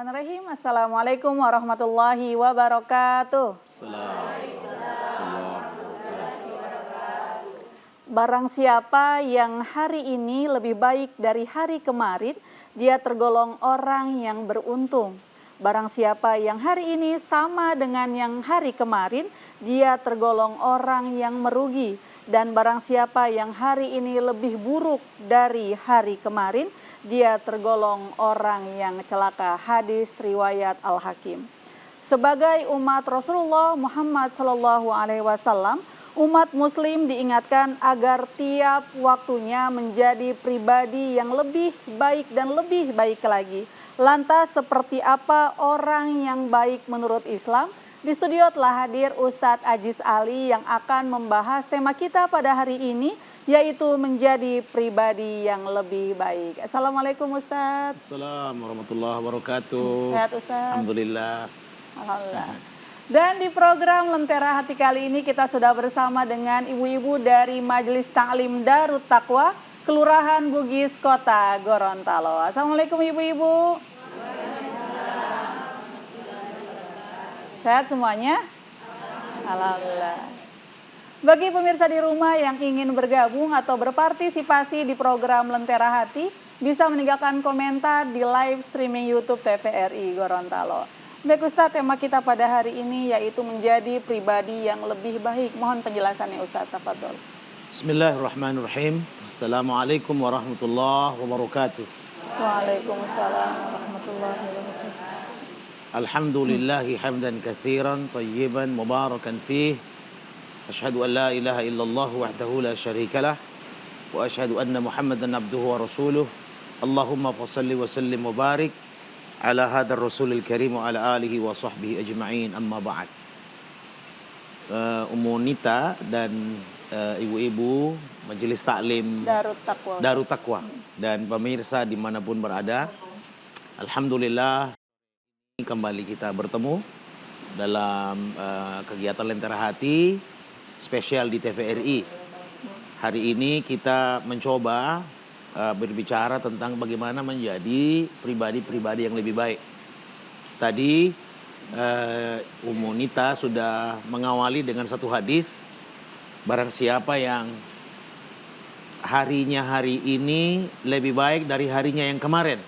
Bismillahirrahmanirrahim. Assalamualaikum warahmatullahi wabarakatuh. Barang siapa yang hari ini lebih baik dari hari kemarin, dia tergolong orang yang beruntung. Barang siapa yang hari ini sama dengan yang hari kemarin, dia tergolong orang yang merugi. Dan barang siapa yang hari ini lebih buruk dari hari kemarin, dia tergolong orang yang celaka. Hadis riwayat Al-Hakim. Sebagai umat Rasulullah Muhammad SAW, umat muslim diingatkan agar tiap waktunya menjadi pribadi yang lebih baik dan lebih baik lagi. Lantas seperti apa orang yang baik menurut Islam? Di studio telah hadir Ustadz Aziz Ali yang akan membahas tema kita pada hari ini, yaitu menjadi pribadi yang lebih baik. Assalamualaikum Ustadz. Assalamualaikum warahmatullahi wabarakatuh. Sehat Ustadz? Alhamdulillah. Alhamdulillah. Dan di program Lentera Hati kali ini kita sudah bersama dengan ibu-ibu dari Majelis Ta'lim Darut Taqwa, Kelurahan Bugis, Kota Gorontalo. Assalamualaikum ibu-ibu. Sehat semuanya? Alhamdulillah. Bagi pemirsa di rumah yang ingin bergabung atau berpartisipasi di program Lentera Hati, bisa meninggalkan komentar di live streaming YouTube TVRI Gorontalo. Baik Ustadz, tema kita pada hari ini yaitu menjadi pribadi yang lebih baik. Mohon penjelasannya Ustadz, tafadhol. Bismillahirrahmanirrahim. Assalamualaikum warahmatullahi wabarakatuh. Waalaikumsalam warahmatullahi wabarakatuh. Alhamdulillahi hamdan kathiran tayyiban mubarakan fih. Ashhadu an la ilaha illallah wahdahu la syarikalah. Wa ashhadu anna Muhammadan abduhu wa rasuluh. Allahumma fasalli wa sallim wa barik ala hadar rasulil karim wa ala alihi wa sahbihi ajma'in, amma ba'd. Ummu Nita dan ibu-ibu Majelis Taklim Darut Taqwa dan pemirsa dimanapun berada, alhamdulillah kembali kita bertemu dalam kegiatan Lentera Hati spesial di TVRI. Hari ini kita mencoba berbicara tentang bagaimana menjadi pribadi-pribadi yang lebih baik. Tadi Ummu Nita sudah mengawali dengan satu hadis, barang siapa yang harinya hari ini lebih baik dari harinya yang kemarin,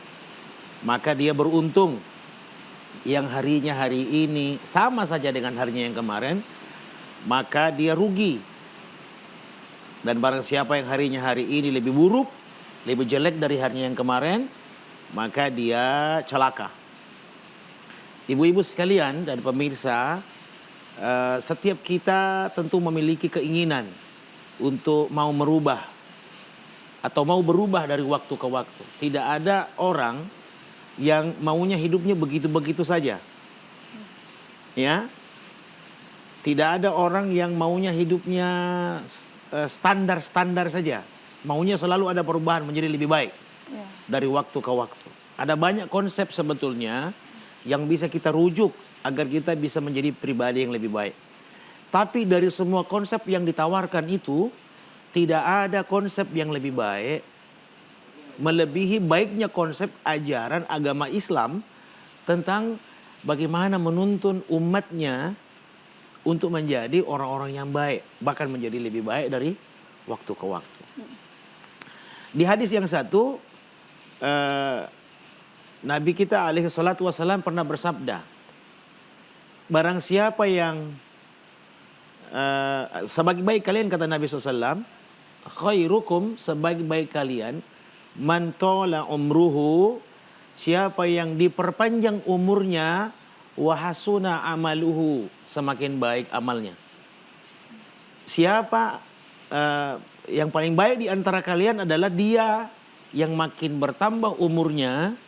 maka dia beruntung. Yang harinya hari ini sama saja dengan harinya yang kemarin, maka dia rugi. Dan barang siapa yang harinya hari ini lebih buruk, lebih jelek dari harinya yang kemarin, maka dia celaka. Ibu-ibu sekalian dan pemirsa, setiap kita tentu memiliki keinginan untuk mau merubah atau mau berubah dari waktu ke waktu. Tidak ada orang yang maunya hidupnya begitu-begitu saja. Ya. Tidak ada orang yang maunya hidupnya standar-standar saja. Maunya selalu ada perubahan menjadi lebih baik dari waktu ke waktu. Ada banyak konsep sebetulnya yang bisa kita rujuk agar kita bisa menjadi pribadi yang lebih baik. Tapi dari semua konsep yang ditawarkan itu, tidak ada konsep yang lebih baik melebihi baiknya konsep ajaran agama Islam tentang bagaimana menuntun umatnya untuk menjadi orang-orang yang baik, bahkan menjadi lebih baik dari waktu ke waktu. Di hadis yang satu, Nabi kita alaihi salatu wassalam pernah bersabda, barang siapa yang sebaik-baik kalian, kata Nabi SAW, khairukum, sebaik-baik kalian, man tola umruhu, siapa yang diperpanjang umurnya, wahasuna amaluhu, semakin baik amalnya. Siapa yang paling baik di antara kalian adalah dia yang makin bertambah umurnya,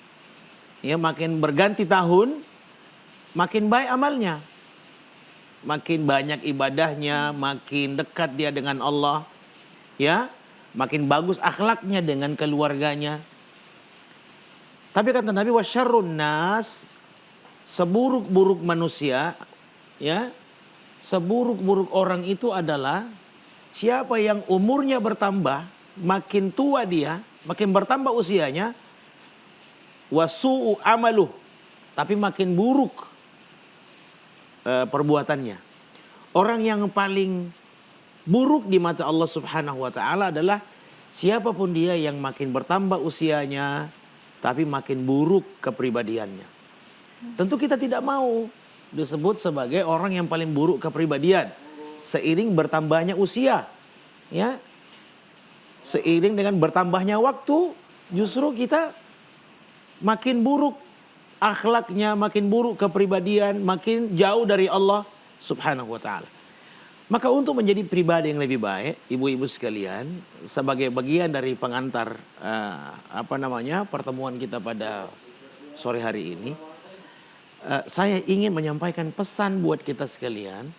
ya, makin berganti tahun, makin baik amalnya. Makin banyak ibadahnya, makin dekat dia dengan Allah, ya, makin bagus akhlaknya dengan keluarganya. Tapi kata Nabi, wasyarrun nas, seburuk-buruk manusia, ya, seburuk-buruk orang itu adalah siapa yang umurnya bertambah, makin tua dia, makin bertambah usianya, wasu'u amaluh, tapi makin buruk perbuatannya. Orang yang paling buruk di mata Allah Subhanahu wa taala adalah siapapun dia yang makin bertambah usianya tapi makin buruk kepribadiannya. Tentu kita tidak mau disebut sebagai orang yang paling buruk kepribadian seiring bertambahnya usia, ya. Seiring dengan bertambahnya waktu, justru kita makin buruk akhlaknya, makin buruk kepribadian, makin jauh dari Allah Subhanahu wa taala. Maka untuk menjadi pribadi yang lebih baik, ibu-ibu sekalian, sebagai bagian dari pengantar pertemuan kita pada sore hari ini, saya ingin menyampaikan pesan buat kita sekalian.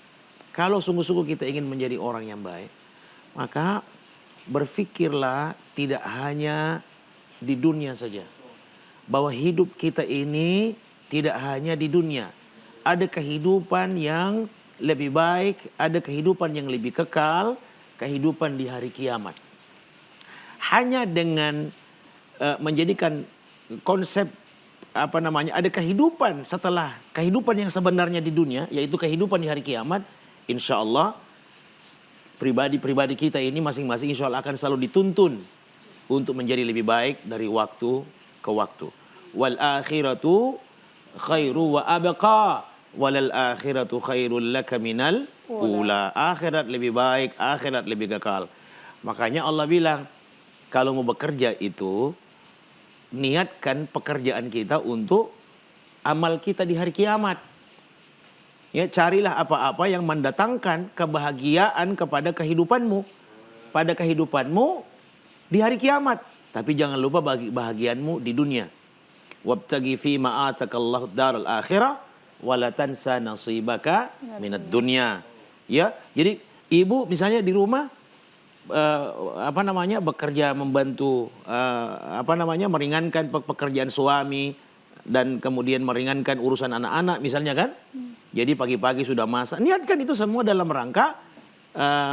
Kalau sungguh-sungguh kita ingin menjadi orang yang baik, maka berpikirlah tidak hanya di dunia saja. Bahwa hidup kita ini tidak hanya di dunia. Ada kehidupan yang lebih baik, ada kehidupan yang lebih kekal, kehidupan di hari kiamat. Hanya dengan menjadikan konsep ada kehidupan setelah kehidupan yang sebenarnya di dunia, yaitu kehidupan di hari kiamat, insya Allah pribadi-pribadi kita ini masing-masing insya Allah akan selalu dituntun untuk menjadi lebih baik dari waktu ke waktu. Wal akhiratu khairu wa abqa. Walal akhiratu khairul laka minal ula. Akhirat lebih baik, akhirat lebih kekal. Makanya Allah bilang, kalau mau bekerja itu, niatkan pekerjaan kita untuk amal kita di hari kiamat. Ya, carilah apa-apa yang mendatangkan kebahagiaan kepada kehidupanmu. Pada kehidupanmu di hari kiamat. Tapi jangan lupa bahagianmu di dunia. Wabtagi fima atakallahu daral akhirah. Wala tansa nasibaka minad dunya. Ya, jadi ibu misalnya di rumah bekerja membantu meringankan pekerjaan suami dan kemudian meringankan urusan anak-anak misalnya kan. Jadi pagi-pagi sudah masak. Niatkan itu semua dalam rangka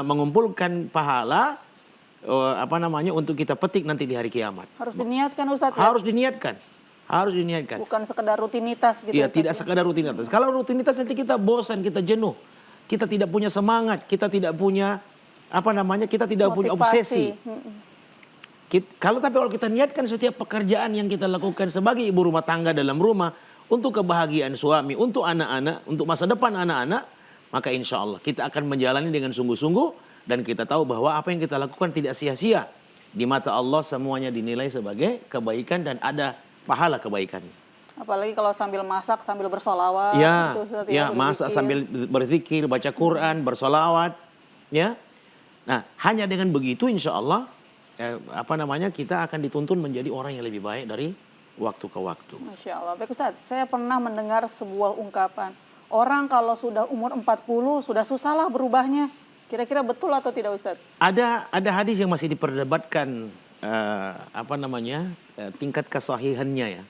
mengumpulkan pahala untuk kita petik nanti di hari kiamat. Harus diniatkan Ustaz. Harus diniatkan. Harus diniatkan. Bukan sekedar rutinitas gitu. Iya, tidak sekedar rutinitas. Kalau rutinitas nanti kita bosan, kita jenuh. Kita tidak punya semangat, kita tidak punya kita tidak motivasi. punya obsesi. Kalau kita niatkan setiap pekerjaan yang kita lakukan sebagai ibu rumah tangga dalam rumah untuk kebahagiaan suami, untuk anak-anak, untuk masa depan anak-anak, maka insya Allah kita akan menjalani dengan sungguh-sungguh dan kita tahu bahwa apa yang kita lakukan tidak sia-sia. Di mata Allah semuanya dinilai sebagai kebaikan dan ada pahala kebaikannya. Apalagi kalau sambil masak, sambil bersolawat. Ya, gitu, masak sambil berzikir, baca Quran, bersolawat. Ya, nah hanya dengan begitu insya Allah kita akan dituntun menjadi orang yang lebih baik dari waktu ke waktu. Masya Allah. Baik Ustaz, saya pernah mendengar sebuah ungkapan. Orang kalau sudah umur 40 sudah susahlah berubahnya. Kira-kira betul atau tidak Ustaz? Ada hadis yang masih diperdebatkan tingkat kesahihannya ya.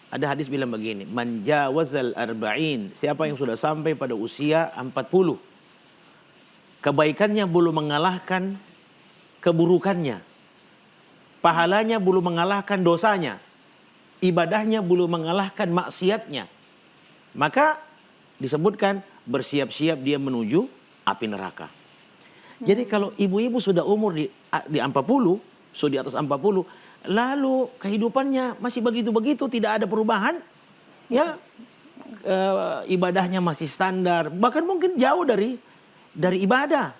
Ada hadis bilang begini, man jawazal arba'in, siapa yang sudah sampai pada usia 40, kebaikannya belum mengalahkan keburukannya, pahalanya belum mengalahkan dosanya, ibadahnya belum mengalahkan maksiatnya, maka disebutkan bersiap-siap dia menuju api neraka. Jadi kalau ibu-ibu sudah umur di 40, sudah di atas 40, lalu kehidupannya masih begitu-begitu, tidak ada perubahan, ya ibadahnya masih standar, bahkan mungkin jauh dari ibadah,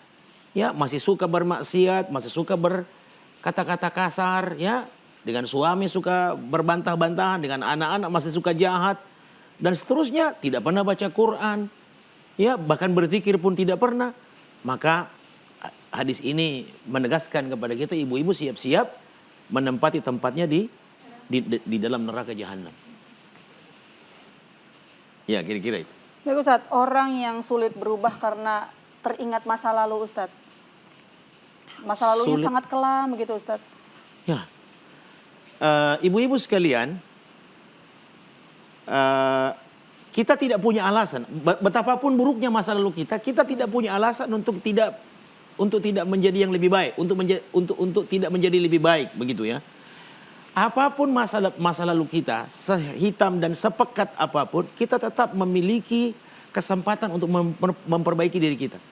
ya masih suka bermaksiat, masih suka berkata-kata kasar, ya dengan suami suka berbantah-bantahan, dengan anak-anak masih suka jahat dan seterusnya, tidak pernah baca Quran, ya bahkan berzikir pun tidak pernah, maka hadis ini menegaskan kepada kita ibu-ibu siap-siap menempati tempatnya di dalam neraka jahanam. Ya, kira-kira itu. Baik Ustaz, orang yang sulit berubah karena teringat masa lalu Ustaz. Masa lalunya sangat kelam begitu Ustaz. Ya. Ibu-ibu sekalian, kita tidak punya alasan. Betapapun buruknya masa lalu kita tidak punya alasan untuk tidak menjadi yang lebih baik, untuk tidak menjadi lebih baik, begitu ya. apapun masa lalu kita, sehitam dan sepekat apapun, kita tetap memiliki kesempatan untuk memperbaiki diri kita.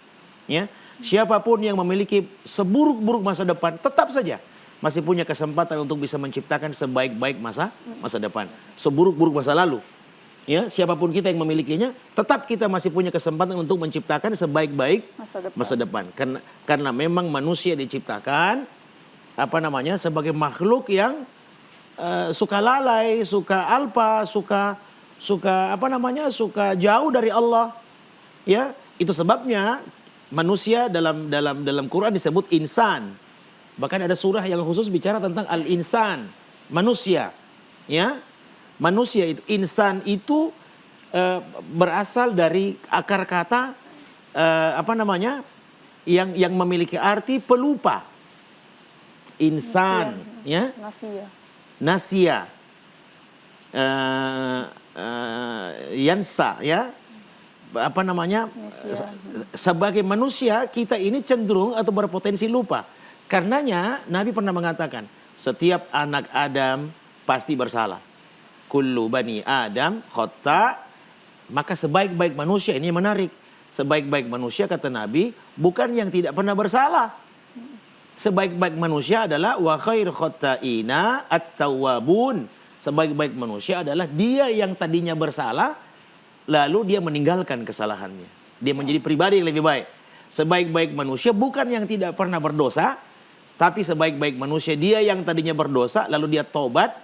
Ya, siapapun yang memiliki seburuk-buruk masa depan, tetap saja masih punya kesempatan untuk bisa menciptakan sebaik-baik masa depan. Seburuk-buruk masa lalu, ya, siapapun kita yang memilikinya, tetap kita masih punya kesempatan untuk menciptakan sebaik-baik masa depan. Karena memang manusia diciptakan sebagai makhluk yang suka lalai, suka alpa, suka jauh dari Allah. Ya, itu sebabnya manusia dalam Quran disebut insan. Bahkan ada surah yang khusus bicara tentang al-insan, manusia. Ya, manusia itu, insan itu berasal dari akar kata yang memiliki arti pelupa. Insan, ya. Nasia. Yansa, ya. Sebagai manusia kita ini cenderung atau berpotensi lupa. Karenanya Nabi pernah mengatakan, setiap anak Adam pasti bersalah. Kullu bani Adam khata. Maka sebaik-baik manusia, ini menarik. Sebaik-baik manusia kata Nabi bukan yang tidak pernah bersalah. Sebaik-baik manusia adalah wa khair khata'ina at-tawwabun. Sebaik-baik manusia adalah dia yang tadinya bersalah lalu dia meninggalkan kesalahannya. Dia menjadi pribadi yang lebih baik. Sebaik-baik manusia bukan yang tidak pernah berdosa, tapi sebaik-baik manusia dia yang tadinya berdosa lalu dia tobat,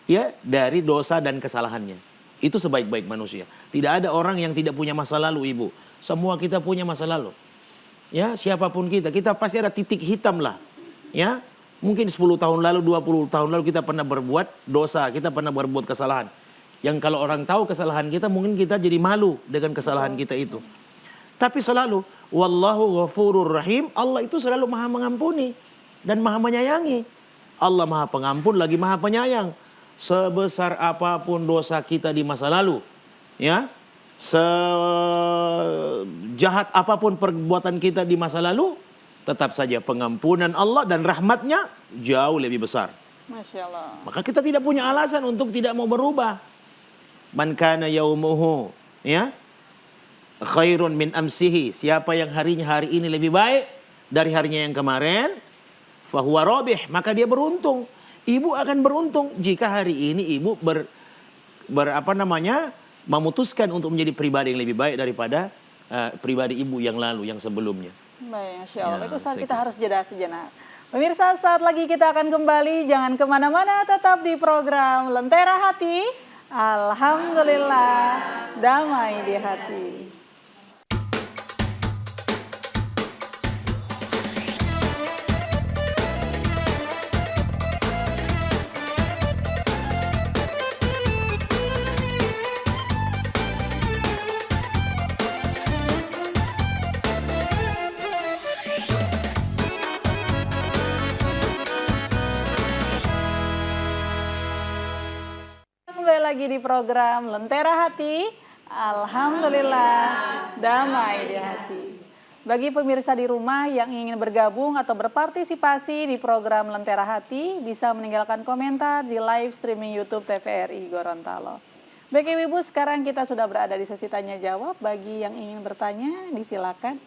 ya, dari dosa dan kesalahannya. Itu sebaik-baik manusia. Tidak ada orang yang tidak punya masa lalu, Ibu. Semua kita punya masa lalu. Ya, siapapun kita pasti ada titik hitam lah. Ya, mungkin 10 tahun lalu, 20 tahun lalu kita pernah berbuat dosa, kita pernah berbuat kesalahan. Yang kalau orang tahu kesalahan kita, mungkin kita jadi malu dengan kesalahan kita itu. Tapi selalu, wallahu ghafurur rahim, Allah itu selalu maha mengampuni dan maha menyayangi. Allah maha pengampun lagi maha penyayang. Sebesar apapun dosa kita di masa lalu, ya, sejahat apapun perbuatan kita di masa lalu, tetap saja pengampunan Allah dan rahmatnya jauh lebih besar. Masya Allah. Maka kita tidak punya alasan untuk tidak mau berubah. Man kana yaumuhu, ya, khairun min amsihi. Siapa yang hari ini lebih baik dari harinya yang kemarin, fahuwa rabih, maka dia beruntung. Ibu akan beruntung jika hari ini ibu memutuskan untuk menjadi pribadi yang lebih baik daripada pribadi ibu yang lalu, yang sebelumnya. Baik, Masya Allah. Baik, Ustaz, kita harus jeda sejenak. Pemirsa, saat lagi kita akan kembali. Jangan kemana-mana, tetap di program Lentera Hati. Alhamdulillah, damai di hati. Lagi di program Lentera Hati, alhamdulillah damai di hati. Bagi pemirsa di rumah yang ingin bergabung atau berpartisipasi di program Lentera Hati, bisa meninggalkan komentar di live streaming YouTube TVRI Gorontalo. Baik Ibu, sekarang kita sudah berada di sesi tanya jawab. Bagi yang ingin bertanya, disilakan.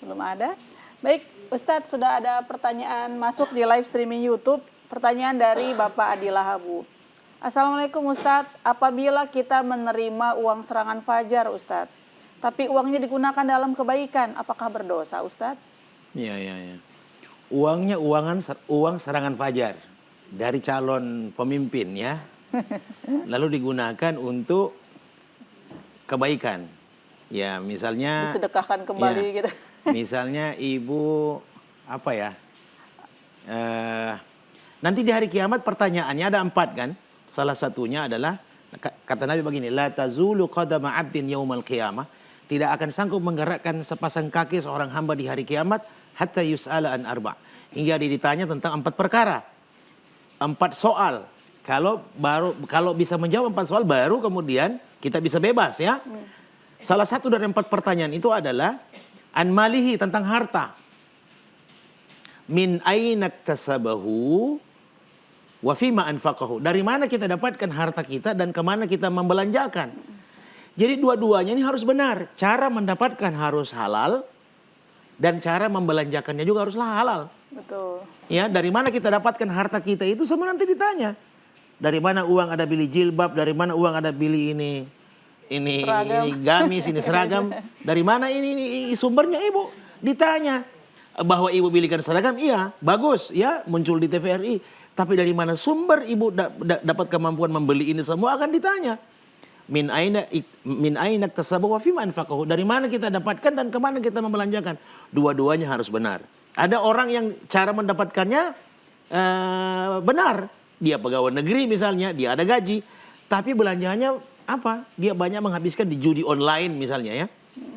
Belum ada? Baik, Ustadz, sudah ada pertanyaan masuk di live streaming YouTube. Pertanyaan dari Bapak Adi Lahabu. Assalamualaikum Ustadz, apabila kita menerima uang serangan fajar Ustadz, tapi uangnya digunakan dalam kebaikan, apakah berdosa Ustadz? Iya. Uangnya uang serangan fajar dari calon pemimpin, ya. Lalu digunakan untuk kebaikan. Ya, misalnya disedekahkan kembali, ya, gitu. Misalnya ibu nanti di hari kiamat pertanyaannya ada 4 kan. Salah satunya adalah kata Nabi begini, la tazulu qadama 'abdin yaumal qiyamah, tidak akan sanggup menggerakkan sepasang kaki seorang hamba di hari kiamat hatta yus'ala an arba', hingga ditanya tentang 4 perkara. 4 soal. Kalau bisa menjawab 4 soal baru kemudian kita bisa bebas, ya. Salah satu dari 4 pertanyaan itu adalah an malihi, tentang harta. min aina iktasabahu wa fima anfaqahu. Dari mana kita dapatkan harta kita dan kemana kita membelanjakan. Jadi dua-duanya ini harus benar. Cara mendapatkan harus halal dan cara membelanjakannya juga haruslah halal. Betul. Ya, dari mana kita dapatkan harta kita itu semua nanti ditanya. Dari mana uang ada beli jilbab, dari mana uang ada beli ini gamis, ini seragam. Dari mana ini sumbernya ibu? Ditanya. Bahwa ibu belikan seragam, iya, bagus, ya, muncul di TVRI. Tapi dari mana sumber ibu dapat kemampuan membeli ini semua akan ditanya. Min aina iktasabahu wa fima anfaqahu. Dari mana kita dapatkan dan kemana kita membelanjakan. Dua-duanya harus benar. Ada orang yang cara mendapatkannya benar. Dia pegawai negeri misalnya, dia ada gaji. Tapi belanjanya apa? Dia banyak menghabiskan di judi online misalnya ya.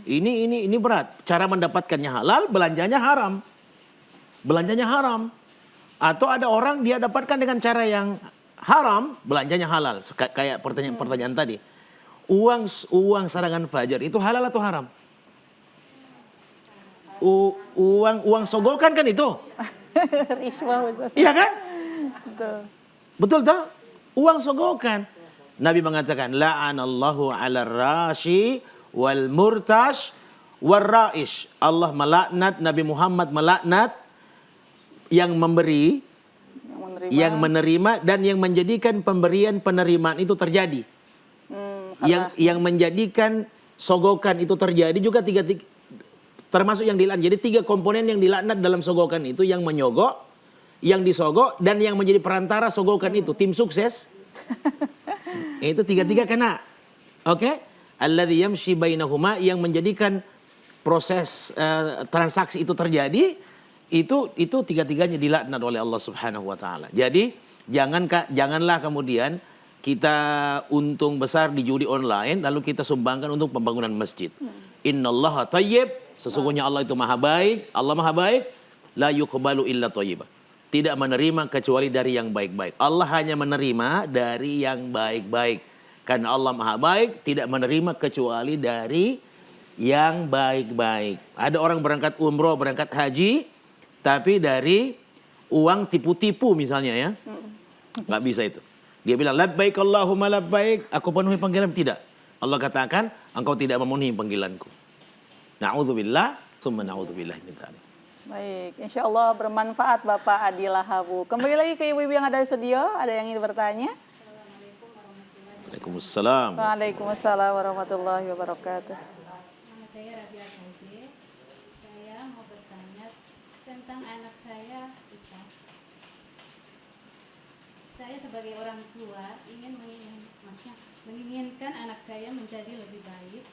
Ini berat. Cara mendapatkannya halal, belanjanya haram. Belanjanya haram. Atau ada orang dia dapatkan dengan cara yang haram, belanjanya halal. Kayak pertanyaan tadi. Uang sarangan fajar itu halal atau haram? Uang sogokan kan itu? Riswah betul. Iya kan? Betul. Betul toh? Uang sogokan. Nabi mengatakan, la'anallahu 'ala rashi wal murtash wal ra'ish. Allah melaknat, Nabi Muhammad melaknat yang memberi, yang menerima dan yang menjadikan pemberian penerimaan itu terjadi. Yang menjadikan sogokan itu terjadi juga termasuk yang dilaknat. Jadi 3 komponen yang dilaknat dalam sogokan itu, yang menyogok, yang disogok, dan yang menjadi perantara sogokan itu. Tim sukses. Itu 3-3 kena. Oke? Alladzi yamshi bainahuma, yang menjadikan proses transaksi itu terjadi, itu 3-3-nya dilaknat oleh Allah Subhanahu wa taala. Jadi janganlah kemudian kita untung besar di judi online lalu kita sumbangkan untuk pembangunan masjid. Innallaha thayyib, sesungguhnya Allah itu maha baik. Allah maha baik, la yuqbalu illa thayyiba. Tidak menerima kecuali dari yang baik-baik. Allah hanya menerima dari yang baik-baik. Karena Allah maha baik, tidak menerima kecuali dari yang baik-baik. Ada orang berangkat umroh, berangkat haji, tapi dari uang tipu-tipu misalnya ya. Nggak bisa itu. Dia bilang, labbaik Allahumma labbaik, aku penuhi panggilan. Tidak. Allah katakan, engkau tidak memenuhi panggilanku. Na'udzubillah, summa na'udzubillah min dzalik. Baik, insya Allah bermanfaat Bapak Adi Lahabu. Kembali lagi ke ibu-ibu yang ada di studio, ada yang ingin bertanya? Waalaikumsalam. Waalaikumsalam warahmatullahi wabarakatuh. Nama saya Rabia Haji. Saya mau bertanya tentang anak saya, Ustaz. Saya sebagai orang tua menginginkan anak saya menjadi lebih baik.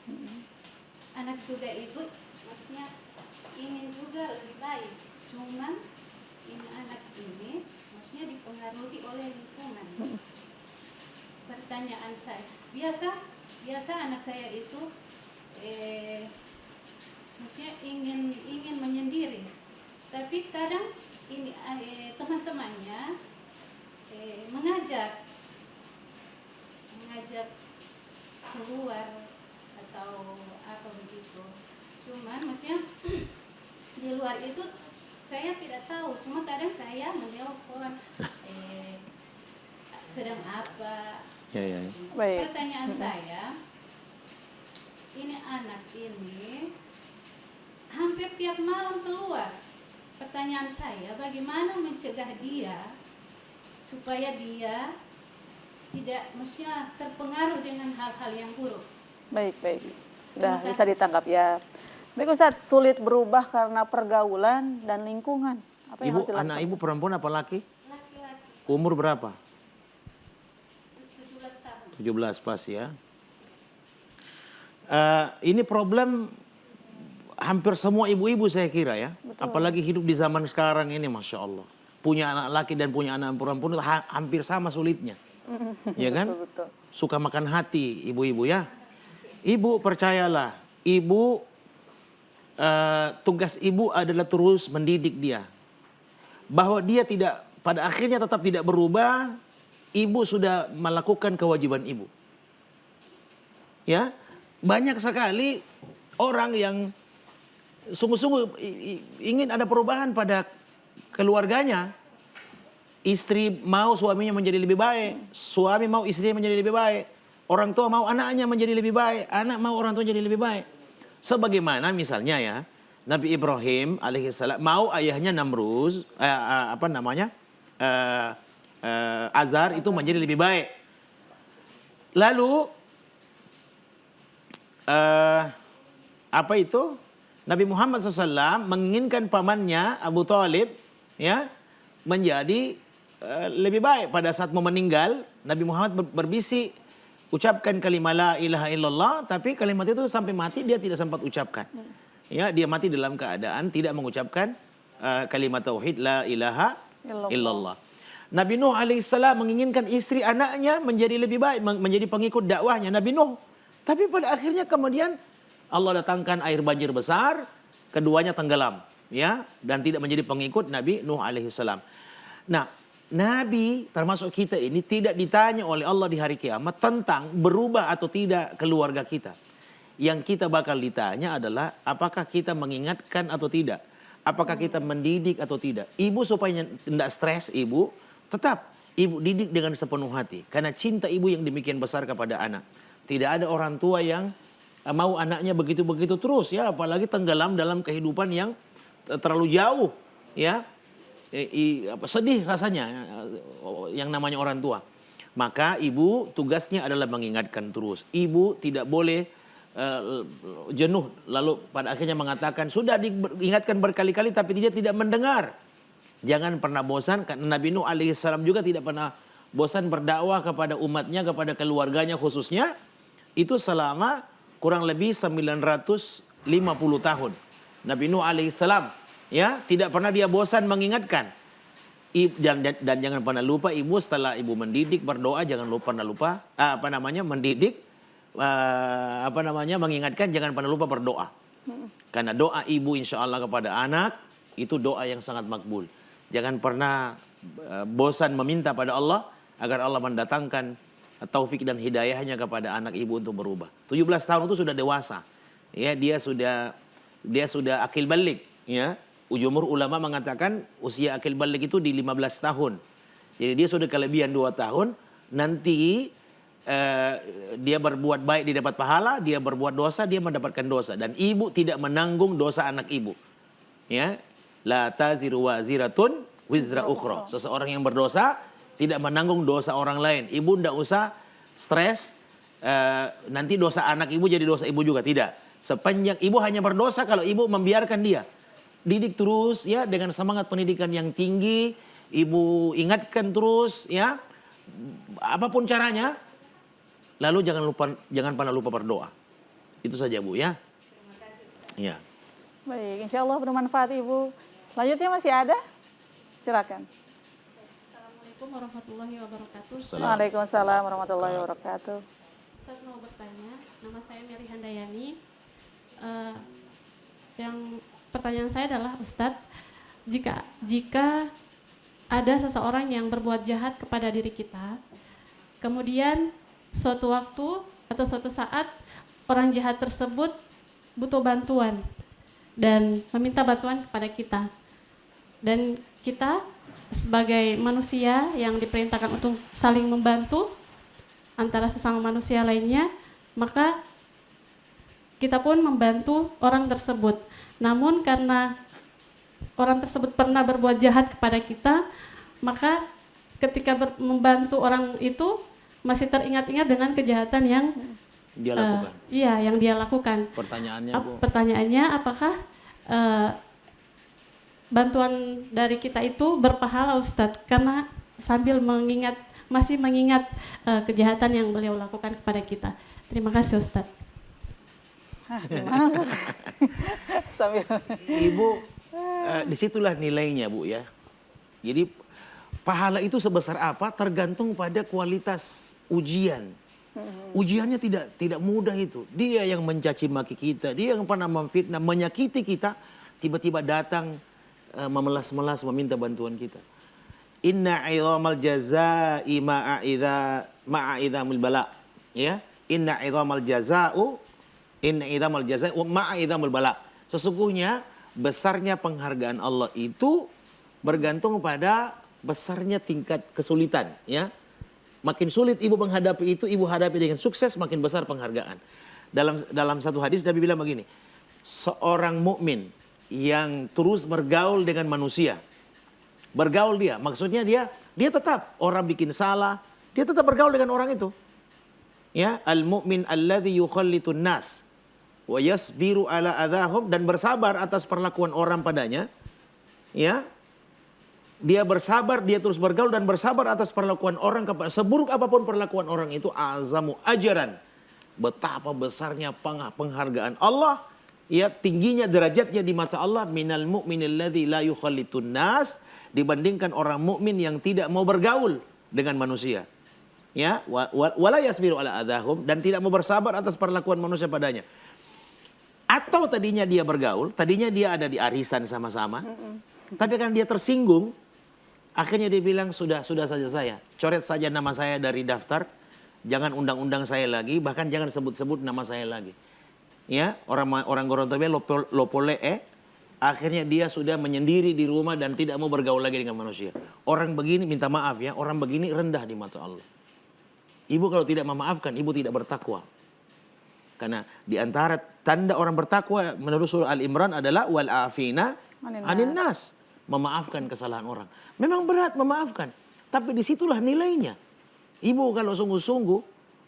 Anak juga itu maksudnya ingin juga lebih baik. Cuman ini anak ini maksudnya dipengaruhi oleh lingkungan. Pertanyaan saya, biasa anak saya itu maksudnya ingin menyendiri, tapi kadang ini teman-temannya mengajak keluar atau apa begitu. Cuman maksudnya di luar itu saya tidak tahu. Cuma kadang saya menelpon sedang apa. Ya. Baik. Pertanyaan saya, ini anak ini hampir tiap malam keluar. Pertanyaan saya, bagaimana mencegah dia supaya dia tidak maksudnya terpengaruh dengan hal-hal yang buruk. Baik. Sudah bisa ditangkap ya. Baik Ustadz, sulit berubah karena pergaulan dan lingkungan. Apa yang harus dilakukan? Anak ibu perempuan apa laki? Laki-laki. Umur berapa? 17 tahun. 17 pas ya. Ini problem hampir semua ibu-ibu saya kira ya. Betul. Apalagi hidup di zaman sekarang ini, Masya Allah. Punya anak laki dan punya anak perempuan itu hampir sama sulitnya. Ya kan? Betul. Suka makan hati ibu-ibu ya. Ibu percayalah, tugas ibu adalah terus mendidik dia. Bahwa dia pada akhirnya tetap tidak berubah, ibu sudah melakukan kewajiban ibu. Ya, banyak sekali orang yang sungguh-sungguh ingin ada perubahan pada keluarganya. Istri mau suaminya menjadi lebih baik, suami mau istrinya menjadi lebih baik, orang tua mau anaknya menjadi lebih baik, anak mau orang tua jadi lebih baik. Sebagaimana misalnya ya, Nabi Ibrahim alaihissalam mau ayahnya Namruz, Azar itu menjadi lebih baik. Lalu Nabi Muhammad SAW menginginkan pamannya Abu Thalib ya menjadi lebih baik. Pada saat mau meninggal, Nabi Muhammad berbisik, ucapkan kalimat la ilaha illallah, tapi kalimat itu sampai mati dia tidak sempat ucapkan. Ya, dia mati dalam keadaan tidak mengucapkan kalimat tauhid la ilaha illallah. Nabi Nuh alaihissalam menginginkan istri anaknya menjadi lebih baik, menjadi pengikut dakwahnya Nabi Nuh. Tapi pada akhirnya kemudian Allah datangkan air banjir besar, keduanya tenggelam, ya, dan tidak menjadi pengikut Nabi Nuh alaihissalam. Nah, Nabi termasuk kita ini tidak ditanya oleh Allah di hari kiamat tentang berubah atau tidak keluarga kita. Yang kita bakal ditanya adalah apakah kita mengingatkan atau tidak. Apakah kita mendidik atau tidak. Ibu supaya tidak stres, ibu tetap ibu didik dengan sepenuh hati. Karena cinta ibu yang demikian besar kepada anak. Tidak ada orang tua yang mau anaknya begitu-begitu terus ya. Apalagi tenggelam dalam kehidupan yang terlalu jauh ya. Sedih rasanya yang namanya orang tua. Maka ibu tugasnya adalah mengingatkan terus. Ibu tidak boleh jenuh lalu pada akhirnya mengatakan sudah diingatkan berkali-kali tapi dia tidak mendengar. Jangan pernah bosan, karena Nabi Nuh alaihissalam juga tidak pernah bosan berdakwah kepada umatnya, kepada keluarganya khususnya. Itu selama kurang lebih 950 tahun. Nabi Nuh alaihissalam ya, tidak pernah dia bosan mengingatkan. Dan jangan pernah lupa ibu setelah ibu mendidik berdoa jangan pernah lupa mendidik mengingatkan jangan pernah lupa berdoa. Karena doa ibu insya Allah kepada anak itu doa yang sangat makbul. Jangan pernah bosan meminta pada Allah agar Allah mendatangkan taufik dan hidayahnya kepada anak ibu untuk berubah. 17 tahun itu sudah dewasa. Ya, dia sudah akil balik, ya. Jumhur ulama mengatakan usia akil balik itu di 15 tahun. Jadi dia sudah kelebihan 2 tahun, nanti dia berbuat baik dia dapat pahala, dia berbuat dosa dia mendapatkan dosa, dan ibu tidak menanggung dosa anak ibu. Ya. La taziru waziratun wizra ukhra. Seseorang yang berdosa tidak menanggung dosa orang lain. Ibu tidak usah stres nanti dosa anak ibu jadi dosa ibu juga, tidak. Sepanjang ibu hanya berdosa kalau ibu membiarkan dia. Didik terus ya dengan semangat pendidikan yang tinggi, ibu ingatkan terus ya apapun caranya. Lalu jangan pernah lupa berdoa. Itu saja Bu ya. Terima kasih. Ya. Baik, insya Allah bermanfaat Ibu. Selanjutnya masih ada? Silakan. Assalamualaikum warahmatullahi wabarakatuh. Waalaikumsalam warahmatullahi wabarakatuh. Saya mau bertanya, nama saya Mary Handayani. Yang pertanyaan saya adalah Ustadz, jika ada seseorang yang berbuat jahat kepada diri kita, kemudian suatu waktu atau suatu saat orang jahat tersebut butuh bantuan dan meminta bantuan kepada kita, dan kita sebagai manusia yang diperintahkan untuk saling membantu antara sesama manusia lainnya, maka kita pun membantu orang tersebut. Namun karena orang tersebut pernah berbuat jahat kepada kita, maka ketika membantu orang itu masih teringat-ingat dengan kejahatan yang dia lakukan. Yang dia lakukan. Pertanyaannya, apakah bantuan dari kita itu berpahala Ustadz? Karena sambil masih mengingat kejahatan yang beliau lakukan kepada kita. Terima kasih Ustadz. Ibu, disitulah nilainya Bu ya. Jadi pahala itu sebesar apa tergantung pada kualitas ujian. Ujiannya tidak mudah itu. Dia yang mencaci maki kita, dia yang pernah memfitnah, menyakiti kita, tiba-tiba datang memelas-melas meminta bantuan kita. Inna 'idhamal jazaa'i ma'a idhamil bala. Ya, inna 'idhamal jazaa'u ma'a idhamil bala. Sesungguhnya besarnya penghargaan Allah itu bergantung pada besarnya tingkat kesulitan, ya. Makin sulit ibu menghadapi itu, ibu hadapi dengan sukses, makin besar penghargaan. Dalam satu hadis Nabi bilang begini, seorang mukmin yang terus bergaul dengan manusia, bergaul dia, maksudnya dia tetap orang bikin salah, dia tetap bergaul dengan orang itu. Ya, al-mu'min alladzi yukhallitun nas wa yasbiru ala adahum, dan bersabar atas perlakuan orang padanya. Ya. Dia bersabar, dia terus bergaul dan bersabar atas perlakuan orang, seburuk apapun perlakuan orang itu, azamu ajaran. Betapa besarnya penghargaan Allah, ya, tingginya derajatnya di mata Allah, minal mu'minil ladzi la yukhallitun nas, dibandingkan orang mukmin yang tidak mau bergaul dengan manusia. Ya, wala yasbiru ala adahum, dan tidak mau bersabar atas perlakuan manusia padanya. Atau tadinya dia bergaul, tadinya dia ada di arisan sama-sama, tapi kan dia tersinggung, akhirnya dia bilang, sudah saja saya, coret saja nama saya dari daftar, jangan undang-undang saya lagi, bahkan jangan sebut-sebut nama saya lagi. Ya, orang Gorontalo lopole, akhirnya dia sudah menyendiri di rumah dan tidak mau bergaul lagi dengan manusia. Orang begini, minta maaf ya, orang begini rendah di mata Allah. Ibu kalau tidak memaafkan, ibu tidak bertakwa. Karena di antara tanda orang bertakwa menurut surah Al-Imran adalah wal afina anin nas, memaafkan kesalahan orang. Memang berat memaafkan, tapi disitulah nilainya. Ibu kalau sungguh-sungguh,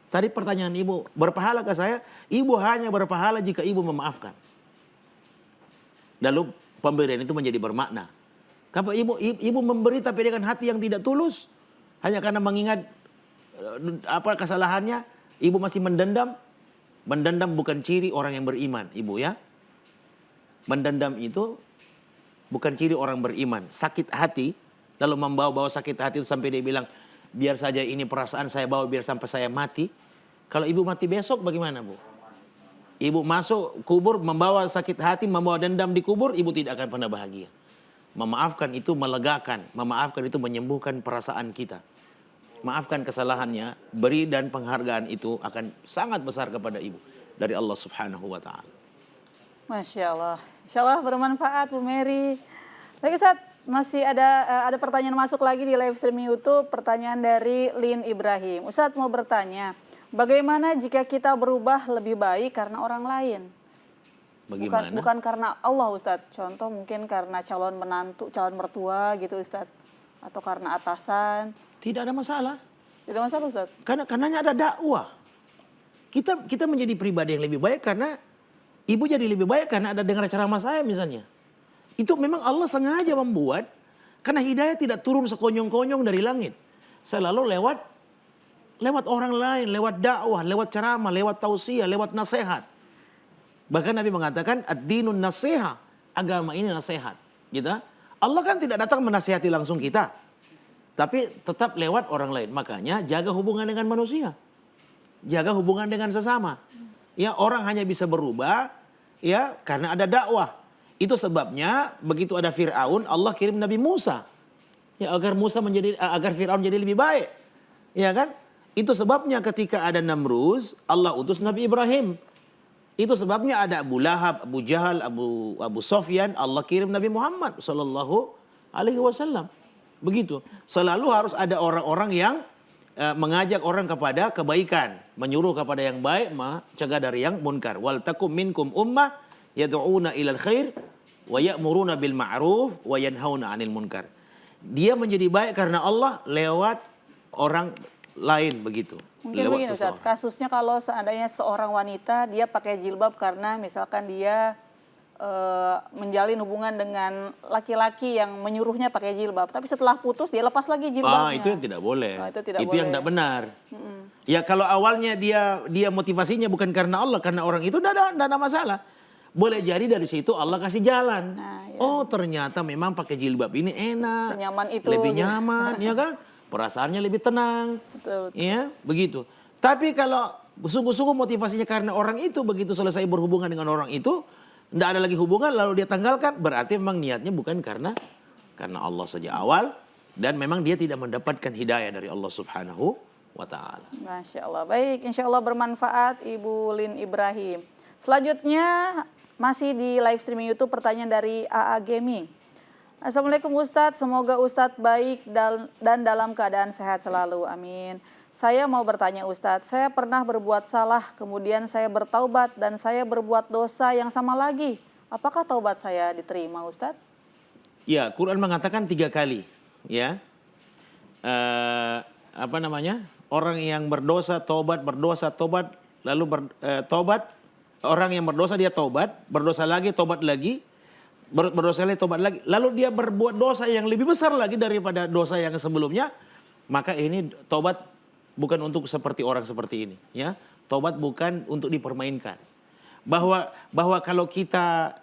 tadi pertanyaan ibu, berpahala ke saya? Ibu hanya berpahala jika ibu memaafkan. Lalu pemberian itu menjadi bermakna. Kalau ibu memberi tapi dengan hati yang tidak tulus, hanya karena mengingat apa kesalahannya, ibu masih mendendam. Mendendam bukan ciri orang yang beriman, ibu ya. Mendendam itu bukan ciri orang beriman. Sakit hati, lalu membawa sakit hati itu sampai dia bilang, biar saja ini perasaan saya bawa biar sampai saya mati. Kalau ibu mati besok bagaimana, Bu? Ibu masuk kubur membawa sakit hati, membawa dendam di kubur, ibu tidak akan pernah bahagia. Memaafkan itu melegakan, memaafkan itu menyembuhkan perasaan kita. Maafkan kesalahannya, beri dan penghargaan itu akan sangat besar kepada ibu dari Allah Subhanahu wa taala. Masya Allah. Insya Allah bermanfaat, Bu Mary. Baik Ustaz, masih ada pertanyaan masuk lagi di live streaming YouTube, pertanyaan dari Lin Ibrahim. Ustaz mau bertanya, bagaimana jika kita berubah lebih baik karena orang lain? Bagaimana? Bukan karena Allah, Ustaz. Contoh mungkin karena calon menantu, calon mertua gitu, Ustaz. Atau karena atasan. Tidak ada masalah. Tidak masalah, Ustaz. Karenanya ada dakwah. Kita menjadi pribadi yang lebih baik karena ibu jadi lebih baik karena ada dengar ceramah saya misalnya. Itu memang Allah sengaja membuat karena hidayah tidak turun sekonyong-konyong dari langit. Selalu lewat orang lain, lewat dakwah, lewat ceramah, lewat tausiah, lewat nasihat. Bahkan Nabi mengatakan ad-dinun nasiha, agama ini nasihat. Gitu. Allah kan tidak datang menasihati langsung kita, tapi tetap lewat orang lain. Makanya jaga hubungan dengan manusia. Jaga hubungan dengan sesama. Ya, orang hanya bisa berubah ya karena ada dakwah. Itu sebabnya begitu ada Fir'aun, Allah kirim Nabi Musa. Ya, agar Fir'aun jadi lebih baik. Ya kan? Itu sebabnya ketika ada Namruz, Allah utus Nabi Ibrahim. Itu sebabnya ada Abu Lahab, Abu Jahal, Abu Sofyan, Allah kirim Nabi Muhammad sallallahu alaihi wasallam. Begitu. Selalu harus ada orang-orang yang mengajak orang kepada kebaikan, menyuruh kepada yang baik, mencegah dari yang munkar. Wal takum minkum ummah yad'una ilal khair wa ya'muruna bil ma'ruf wa yanhauna 'anil munkar. Dia menjadi baik karena Allah lewat orang lain begitu. Mungkin begini Ustaz, kasusnya kalau seandainya seorang wanita dia pakai jilbab karena misalkan dia menjalin hubungan dengan laki-laki yang menyuruhnya pakai jilbab, tapi setelah putus dia lepas lagi jilbabnya. Itu yang tidak boleh. Itu yang tidak benar. Ya kalau awalnya dia motivasinya bukan karena Allah, karena orang itu tidak ada masalah. Boleh jadi dari situ Allah kasih jalan. Ya. Oh ternyata memang pakai jilbab ini enak, senyaman itu, lebih nyaman, ya kan? Perasaannya lebih tenang. Betul. Ya begitu. Tapi kalau sungguh-sungguh motivasinya karena orang itu, begitu selesai berhubungan dengan orang itu, tidak ada lagi hubungan lalu dia tanggalkan, berarti memang niatnya bukan karena Allah sejak awal, dan memang dia tidak mendapatkan hidayah dari Allah Subhanahu wa taala. Masya Allah. Baik, insya Allah bermanfaat Ibu Lin Ibrahim. Selanjutnya masih di live streaming YouTube, pertanyaan dari AA Gaming. Assalamualaikum Ustadz, semoga Ustadz baik dan dalam keadaan sehat selalu, amin. Saya mau bertanya Ustadz, saya pernah berbuat salah, kemudian saya bertaubat dan saya berbuat dosa yang sama lagi. Apakah taubat saya diterima Ustadz? Ya, Quran mengatakan 3 kali, ya. Apa namanya? Orang yang berdosa tobat, lalu tobat. Orang yang berdosa dia tobat, berdosa lagi, tobat lagi. Berdosa lagi, tobat lagi, lalu dia berbuat dosa yang lebih besar lagi daripada dosa yang sebelumnya, maka ini tobat bukan untuk seperti orang seperti ini, ya. Tobat bukan untuk dipermainkan. Bahwa kalau kita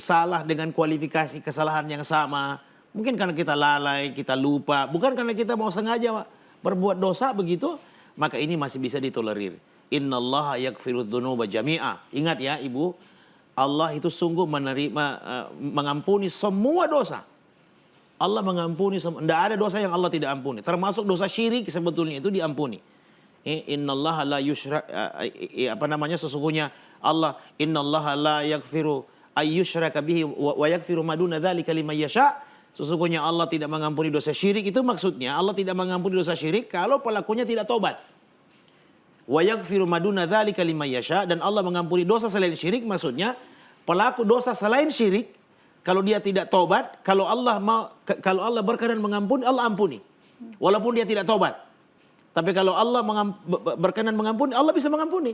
salah dengan kualifikasi kesalahan yang sama, mungkin karena kita lalai, kita lupa, bukan karena kita mau sengaja berbuat dosa begitu, maka ini masih bisa ditolerir. Innallaha yaghfirudz dzunuba jami'a. Ingat ya Ibu, Allah itu sungguh mengampuni semua dosa. Allah mengampuni semua. Tidak ada dosa yang Allah tidak ampuni. Termasuk dosa syirik sebetulnya itu diampuni. Innallaha la yusyrak, sesungguhnya Allah, innallaha la yaghfiru ayyusyraka bihi wa yaghfiru ma duna dzalika liman yasha. Sesungguhnya Allah tidak mengampuni dosa syirik, itu maksudnya Allah tidak mengampuni dosa syirik kalau pelakunya tidak tobat. Wa yaghfiru ma duna dzalika liman yasha, dan Allah mengampuni dosa selain syirik, maksudnya pelaku dosa selain syirik kalau dia tidak tobat, kalau Allah berkenan mengampuni, Allah ampuni. Walaupun dia tidak tobat. Tapi kalau Allah berkenan mengampuni, Allah bisa mengampuni.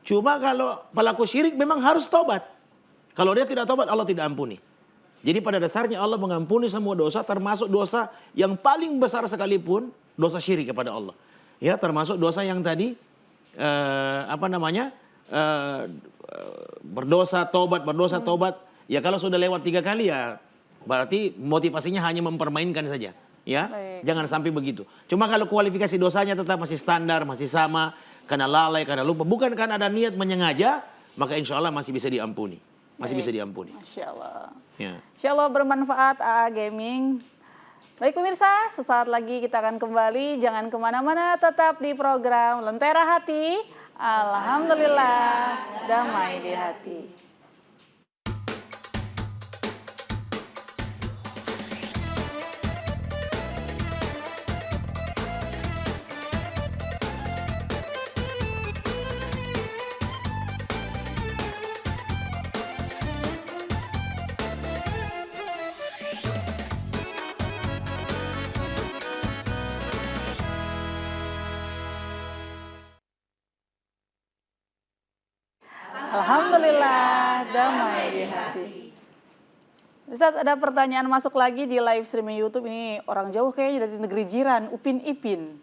Cuma kalau pelaku syirik memang harus tobat. Kalau dia tidak tobat, Allah tidak ampuni. Jadi pada dasarnya Allah mengampuni semua dosa, termasuk dosa yang paling besar sekalipun, dosa syirik kepada Allah. Ya, termasuk dosa yang tadi berdosa tobat. Ya kalau sudah lewat 3 kali ya berarti motivasinya hanya mempermainkan saja, ya. Baik. Jangan sampai begitu. Cuma kalau kualifikasi dosanya tetap masih standar, masih sama, karena lalai, karena lupa, bukan karena ada niat menyengaja, maka insya Allah masih bisa diampuni. Masih bisa diampuni. Masya Allah. Ya. Insya Allah bermanfaat AA Gaming. Baik pemirsa, sesaat lagi kita akan kembali. Jangan kemana-mana, tetap di program Lentera Hati. Alhamdulillah, damai di hati. Alhamdulillah, damai di hati. Ustadz, ada pertanyaan masuk lagi di live streaming YouTube ini. Orang jauh kayaknya dari negeri jiran, Upin Ipin.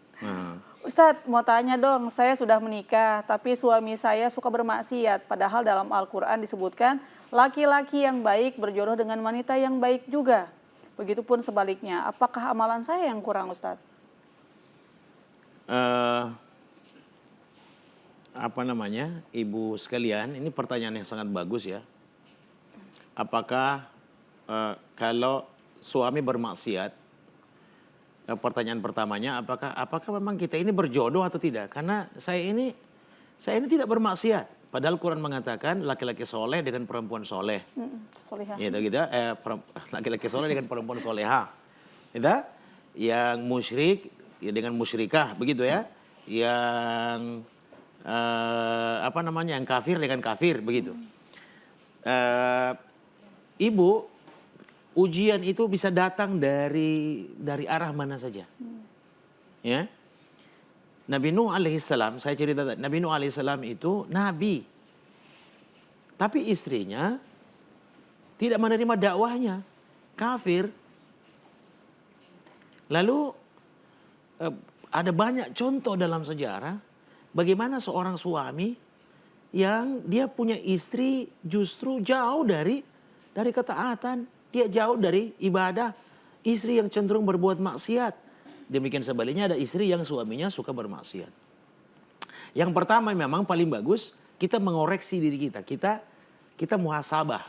Ustadz, mau tanya dong, saya sudah menikah, tapi suami saya suka bermaksiat. Padahal dalam Al-Quran disebutkan, laki-laki yang baik berjodoh dengan wanita yang baik juga. Begitupun sebaliknya, apakah amalan saya yang kurang Ustadz? Ibu sekalian, ini pertanyaan yang sangat bagus ya. Apakah kalau suami bermaksiat, pertanyaan pertamanya apakah memang kita ini berjodoh atau tidak? Karena saya ini tidak bermaksiat. Padahal Quran mengatakan laki-laki soleh dengan perempuan soleh. Laki-laki soleh dengan perempuan soleha. Yang musyrik ya dengan musyrikah, begitu ya. Yang yang kafir dengan kafir, begitu. Ibu, ujian itu bisa datang dari arah mana saja. Ya. Nabi Nuh alaihissalam, saya cerita tadi, Nabi Nuh alaihissalam itu nabi. Tapi istrinya tidak menerima dakwahnya, kafir. Lalu ada banyak contoh dalam sejarah bagaimana seorang suami yang dia punya istri justru jauh dari ketaatan, dia jauh dari ibadah, istri yang cenderung berbuat maksiat. Demikian sebaliknya ada istri yang suaminya suka bermaksiat. Yang pertama memang paling bagus kita mengoreksi diri kita, kita muhasabah.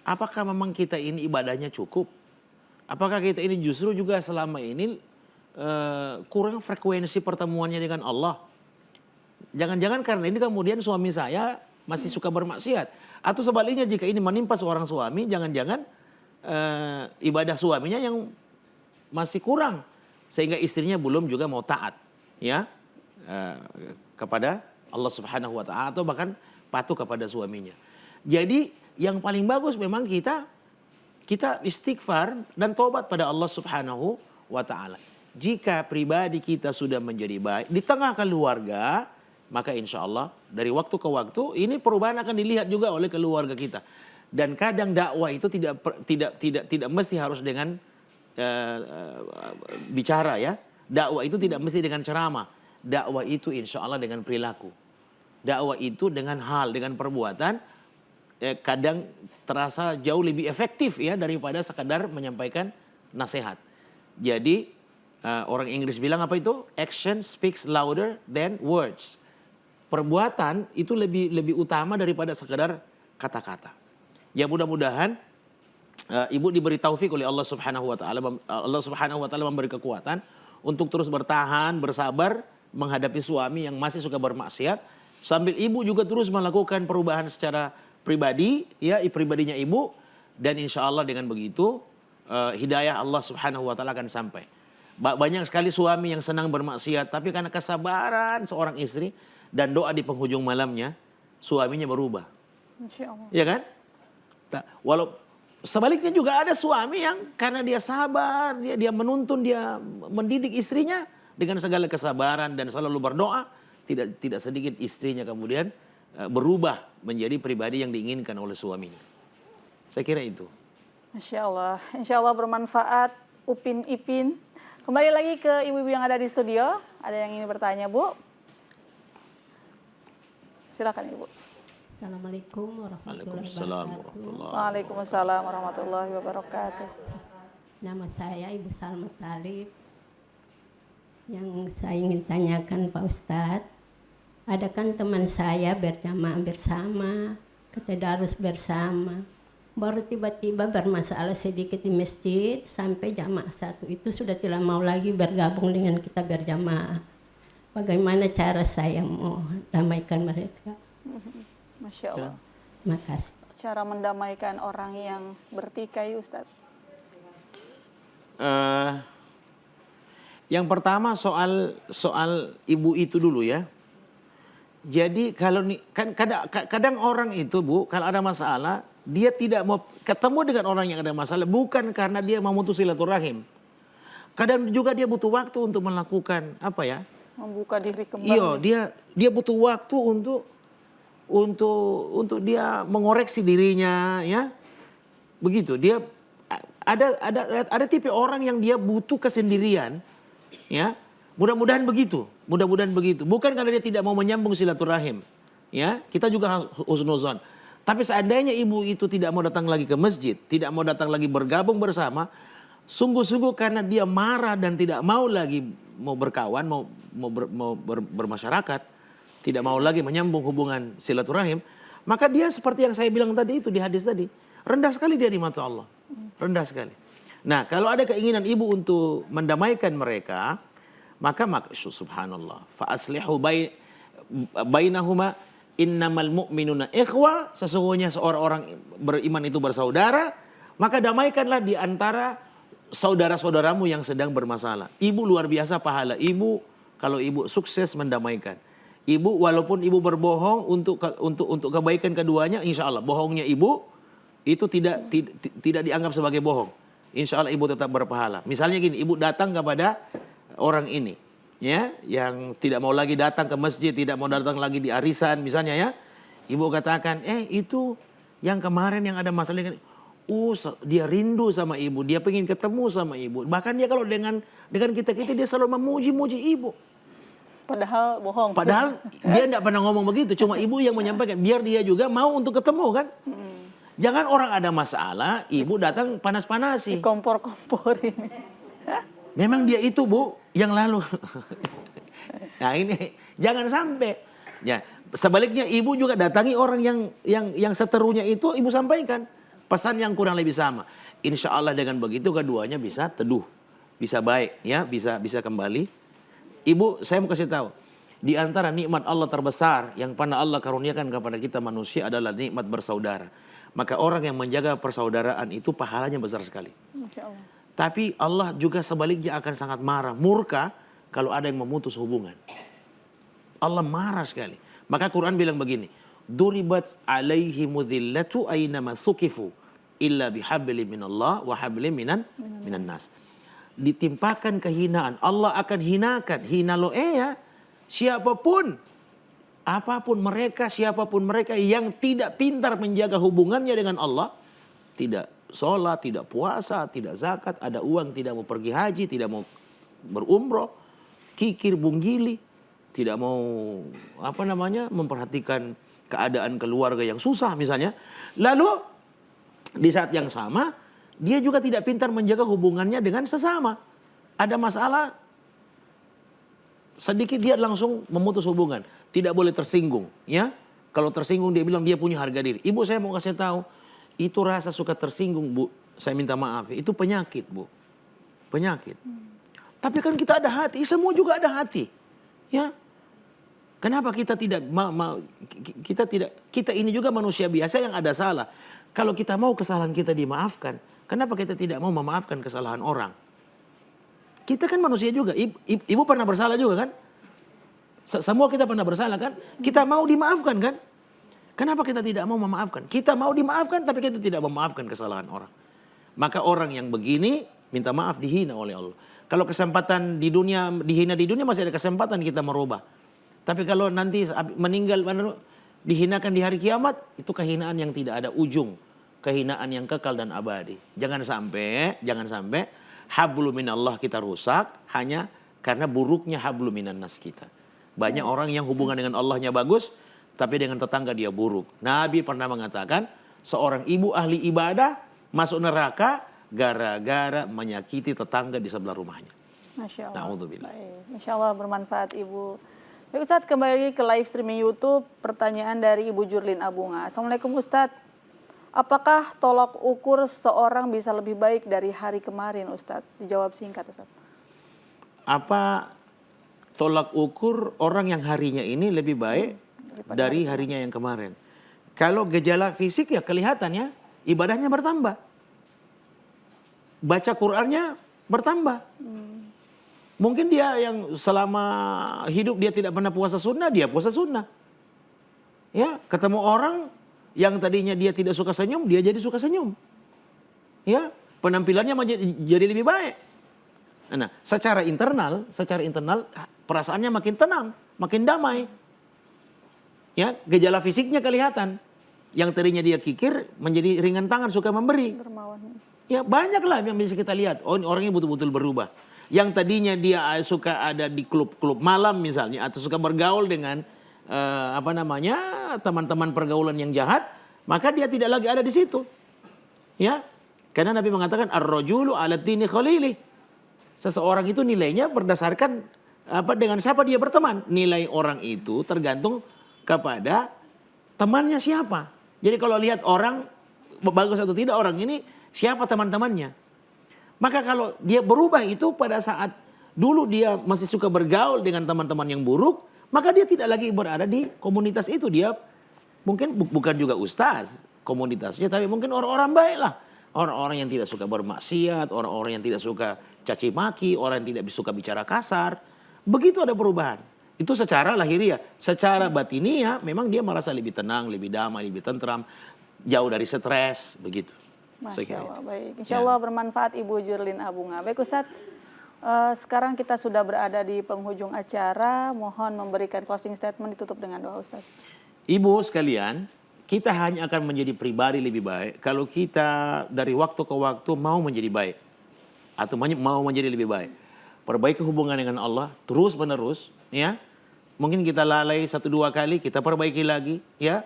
Apakah memang kita ini ibadahnya cukup? Apakah kita ini justru juga selama ini kurang frekuensi pertemuannya dengan Allah? Jangan-jangan karena ini kemudian suami saya masih suka bermaksiat. Atau sebaliknya jika ini menimpa seorang suami, jangan-jangan ibadah suaminya yang masih kurang, sehingga istrinya belum juga mau taat ya kepada Allah Subhanahu wa taala, atau bahkan patuh kepada suaminya. Jadi yang paling bagus memang kita istighfar dan tobat pada Allah Subhanahu wa taala. Jika pribadi kita sudah menjadi baik di tengah keluarga, maka insya Allah dari waktu ke waktu ini perubahan akan dilihat juga oleh keluarga kita. Dan kadang dakwah itu tidak mesti harus dengan bicara ya. Dakwah itu tidak mesti dengan ceramah. Dakwah itu insya Allah dengan perilaku. Dakwah itu dengan hal, dengan perbuatan, kadang terasa jauh lebih efektif ya daripada sekadar menyampaikan nasihat. Jadi orang Inggris bilang apa itu? Action speaks louder than words. Perbuatan itu lebih utama daripada sekadar kata-kata. Ya mudah-mudahan ibu diberi taufik oleh Allah Subhanahu wa taala. Allah Subhanahu wa taala memberi kekuatan untuk terus bertahan, bersabar menghadapi suami yang masih suka bermaksiat, sambil ibu juga terus melakukan perubahan secara pribadi, ya pribadinya ibu, dan insya Allah dengan begitu hidayah Allah Subhanahu wa taala akan sampai. Banyak sekali suami yang senang bermaksiat, tapi karena kesabaran seorang istri dan doa di penghujung malamnya, suaminya berubah. Insya Allah. Ya kan? Walau sebaliknya juga ada suami yang karena dia sabar, dia menuntun, dia mendidik istrinya dengan segala kesabaran dan selalu berdoa, tidak sedikit istrinya kemudian berubah menjadi pribadi yang diinginkan oleh suaminya. Saya kira itu. Masya Allah. Insya Allah bermanfaat, Upin Ipin. Kembali lagi ke ibu-ibu yang ada di studio. Ada yang ingin bertanya, Bu? Silakan Ibu. Assalamualaikum warahmatullahi wabarakatuh. Waalaikumsalam warahmatullahi wabarakatuh. Nama saya Ibu Salma Talib. Yang saya ingin tanyakan Pak Ustadz, ada kan teman saya berjamaah bersama, ketadarus bersama, baru tiba-tiba bermasalah sedikit di masjid, sampai jamaah satu itu sudah tidak mau lagi bergabung dengan kita berjamaah. Bagaimana cara saya mau damaikan mereka? Masya Allah. Terima kasih. Cara mendamaikan orang yang bertikai, Ustadz? Yang pertama soal ibu itu dulu ya. Jadi kalau kan kadang orang itu Bu, kalau ada masalah, dia tidak mau ketemu dengan orang yang ada masalah bukan karena dia memutus silaturahim. Kadang juga dia butuh waktu untuk melakukan apa ya? Membuka diri kembali. Iya, dia butuh waktu untuk dia mengoreksi dirinya ya. Begitu. Dia ada tipe orang yang dia butuh kesendirian. Ya, mudah-mudahan begitu. Bukan karena dia tidak mau menyambung silaturahim. Ya, kita juga harus husnuzon. Tapi seandainya ibu itu tidak mau datang lagi ke masjid, tidak mau datang lagi bergabung bersama, sungguh-sungguh karena dia marah dan tidak mau lagi mau berkawan, mau bermasyarakat, tidak mau lagi menyambung hubungan silaturahim, maka dia seperti yang saya bilang tadi itu di hadis tadi, rendah sekali dia di mata Allah. Rendah sekali. Nah, kalau ada keinginan ibu untuk mendamaikan mereka, maka subhanallah, fa aslihu bainahuma innamal mu'minuna ikhwa, sesungguhnya seorang orang beriman itu bersaudara, maka damaikanlah di antara saudara-saudaramu yang sedang bermasalah. Ibu luar biasa pahala ibu kalau ibu sukses mendamaikan. Ibu walaupun ibu berbohong untuk kebaikan keduanya, insya Allah bohongnya ibu itu tidak dianggap sebagai bohong. Insya Allah ibu tetap berpahala. Misalnya gini, ibu datang kepada orang ini, ya, yang tidak mau lagi datang ke masjid, tidak mau datang lagi di arisan, misalnya ya, ibu katakan, itu yang kemarin yang ada masalah, dia rindu sama ibu, dia pengen ketemu sama ibu. Bahkan dia kalau dengan kita dia selalu memuji-muji ibu. Padahal bohong. Padahal dia tidak pernah ngomong begitu, cuma ibu yang menyampaikan, biar dia juga mau untuk ketemu kan. Jangan orang ada masalah, ibu datang panas-panasi. Dikompor-komporin. Memang dia itu Bu, yang lalu. Nah ini, jangan sampai. Ya, sebaliknya ibu juga datangi orang yang seterunya itu, ibu sampaikan. Pesan yang kurang lebih sama. Insya Allah dengan begitu keduanya bisa teduh. Bisa baik, ya, bisa kembali. Ibu, saya mau kasih tahu. Di antara nikmat Allah terbesar yang pernah Allah karuniakan kepada kita manusia adalah nikmat bersaudara. Maka orang yang menjaga persaudaraan itu pahalanya besar sekali. Masya Allah. Tapi Allah juga sebaliknya akan sangat marah, murka kalau ada yang memutus hubungan. Allah marah sekali. Maka Quran bilang begini, duribat alaihimu dhillatu aynama sukifu illa bihabli minallah wa habli minan nas. Ditimpakan kehinaan, Allah akan hinakan, hina lo siapapun, apapun mereka, siapapun mereka yang tidak pintar menjaga hubungannya dengan Allah, tidak sholat, tidak puasa, tidak zakat, ada uang tidak mau pergi haji, tidak mau berumroh, kikir bunggili, tidak mau memperhatikan keadaan keluarga yang susah misalnya. Lalu di saat yang sama dia juga tidak pintar menjaga hubungannya dengan sesama. Ada masalah sedikit dia langsung memutus hubungan, tidak boleh tersinggung, ya. Kalau tersinggung dia bilang dia punya harga diri. Ibu, saya mau kasih tahu, itu rasa suka tersinggung, Bu, saya minta maaf, itu penyakit, Bu. Penyakit. Tapi kan kita ada hati, semua juga ada hati. Ya. Kenapa kita tidak kita ini juga manusia biasa yang ada salah. Kalau kita mau kesalahan kita dimaafkan, kenapa kita tidak mau memaafkan kesalahan orang? Kita kan manusia juga. Ibu pernah bersalah juga kan? Semua kita pernah bersalah kan? Kita mau dimaafkan kan? Kenapa kita tidak mau memaafkan? Kita mau dimaafkan tapi kita tidak memaafkan kesalahan orang. Maka orang yang begini minta maaf dihina oleh Allah. Kalau kesempatan di dunia, dihina di dunia masih ada kesempatan kita merubah. Tapi kalau nanti meninggal dihinakan di hari kiamat, itu kehinaan yang tidak ada ujung. Kehinaan yang kekal dan abadi. Jangan sampai hablu minallah kita rusak hanya karena buruknya hablu minan nas kita. Banyak orang yang hubungan dengan Allahnya bagus, tapi dengan tetangga dia buruk. Nabi pernah mengatakan, seorang ibu ahli ibadah masuk neraka gara-gara menyakiti tetangga di sebelah rumahnya. Masya Allah. Na'udzubillah. Masya Allah, bermanfaat Ibu. Baik Ustadz, kembali ke live streaming YouTube. Pertanyaan dari Ibu Jurlin Abunga. Assalamualaikum Ustadz. Apakah tolak ukur seorang bisa lebih baik dari hari kemarin Ustadz? Dijawab singkat Ustadz. Apa tolak ukur orang yang harinya ini lebih baik dari harinya yang kemarin? Kalau gejala fisik ya kelihatannya ibadahnya bertambah. Baca Qur'annya bertambah. Mungkin dia yang selama hidup dia tidak pernah puasa sunnah, dia puasa sunnah. Ya, ketemu orang yang tadinya dia tidak suka senyum, dia jadi suka senyum. Ya, penampilannya jadi lebih baik. Nah, secara internal perasaannya makin tenang, makin damai. Ya, gejala fisiknya kelihatan. Yang tadinya dia kikir menjadi ringan tangan, suka memberi. Dermawan. Ya, banyaklah yang bisa kita lihat. Oh, orang ini betul-betul berubah. Yang tadinya dia suka ada di klub-klub malam misalnya, atau suka bergaul dengan teman-teman pergaulan yang jahat, maka dia tidak lagi ada di situ. Ya, karena Nabi mengatakan ar-rajulu 'ala dini khalili. Seseorang itu nilainya berdasarkan dengan siapa dia berteman. Nilai orang itu tergantung kepada temannya siapa. Jadi kalau lihat orang bagus atau tidak orang ini, siapa teman-temannya. Maka kalau dia berubah itu pada saat dulu dia masih suka bergaul dengan teman-teman yang buruk, maka dia tidak lagi berada di komunitas itu. Dia mungkin bukan juga ustaz komunitasnya, tapi mungkin orang-orang baik lah. Orang-orang yang tidak suka bermaksiat, orang-orang yang tidak suka caci maki, orang yang tidak suka bicara kasar. Begitu ada perubahan. Itu secara lahiriah. Secara batiniah memang dia merasa lebih tenang, lebih damai, lebih tentram, jauh dari stres, begitu. Masya Allah, baik. Insya Allah bermanfaat Ibu Jurlin Abunga. Baik Ustadz, sekarang kita sudah berada di penghujung acara. Mohon memberikan closing statement, ditutup dengan doa Ustadz. Ibu sekalian, kita hanya akan menjadi pribadi lebih baik kalau kita dari waktu ke waktu mau menjadi baik. Atau mau menjadi lebih baik. Perbaiki hubungan dengan Allah terus menerus, ya. Mungkin kita lalai 1-2 kali, kita perbaiki lagi, ya.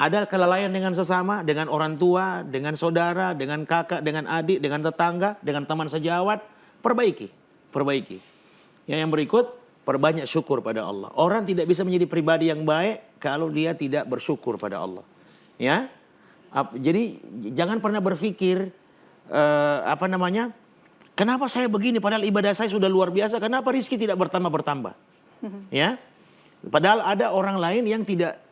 Ada kelalaian dengan sesama, dengan orang tua, dengan saudara, dengan kakak, dengan adik, dengan tetangga, dengan teman sejawat. Perbaiki. Yang berikut, perbanyak syukur pada Allah. Orang tidak bisa menjadi pribadi yang baik kalau dia tidak bersyukur pada Allah. Ya, jadi jangan pernah berpikir kenapa saya begini padahal ibadah saya sudah luar biasa. Kenapa rezeki tidak bertambah? Ya, padahal ada orang lain yang tidak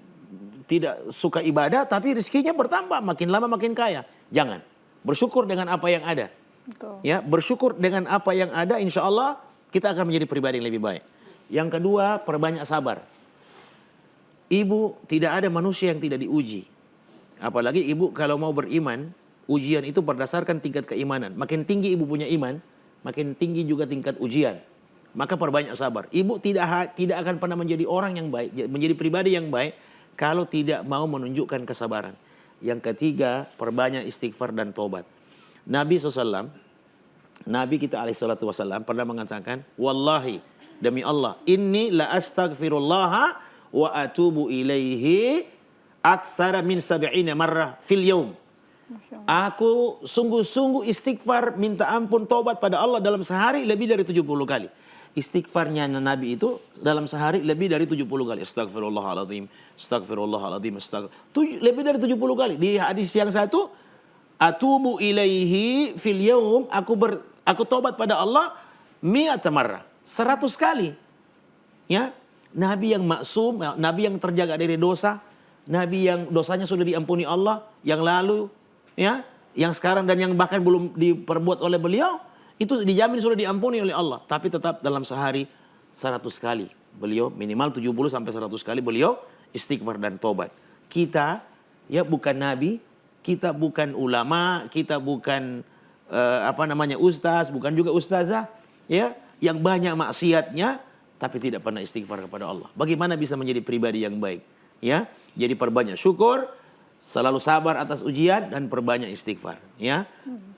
tidak suka ibadah, tapi rezekinya bertambah, makin lama makin kaya. Jangan. Bersyukur dengan apa yang ada. Betul. Ya, bersyukur dengan apa yang ada, insya Allah kita akan menjadi pribadi yang lebih baik. Yang kedua, perbanyak sabar. Ibu, tidak ada manusia yang tidak diuji. Apalagi ibu kalau mau beriman, ujian itu berdasarkan tingkat keimanan. Makin tinggi ibu punya iman, makin tinggi juga tingkat ujian. Maka perbanyak sabar. Ibu tidak akan pernah menjadi orang yang baik, menjadi pribadi yang baik kalau tidak mau menunjukkan kesabaran. Yang ketiga, perbanyak istighfar dan tobat. Nabi SAW, Nabi kita SAW pernah mengatakan, wallahi, demi Allah, inni la astaghfirullah wa atubu ilaihi aksara min sab'ina marrah fil yaum. Aku sungguh-sungguh istighfar, minta ampun, tobat pada Allah dalam sehari lebih dari 70 kali. Istighfarnya Nabi itu dalam sehari lebih dari 70 kali. Astagfirullahaladzim, astagfirullahaladzim, lebih dari 70 kali. Di hadis yang satu, atubu ilaihi fil yaum, aku tobat pada Allah mi'ata marrah, 100 kali. Ya, Nabi yang maksum, Nabi yang terjaga dari dosa, Nabi yang dosanya sudah diampuni Allah, yang lalu, ya, yang sekarang dan yang bahkan belum diperbuat oleh beliau, itu dijamin sudah diampuni oleh Allah. Tapi tetap dalam sehari 100 kali. Beliau minimal 70 sampai 100 kali beliau istighfar dan tobat. Kita ya bukan nabi, kita bukan ulama, kita bukan ustaz, bukan juga ustazah, ya, yang banyak maksiatnya tapi tidak pernah istighfar kepada Allah. Bagaimana bisa menjadi pribadi yang baik? Ya, jadi perbanyak syukur, selalu sabar atas ujian, dan perbanyak istighfar. Ya,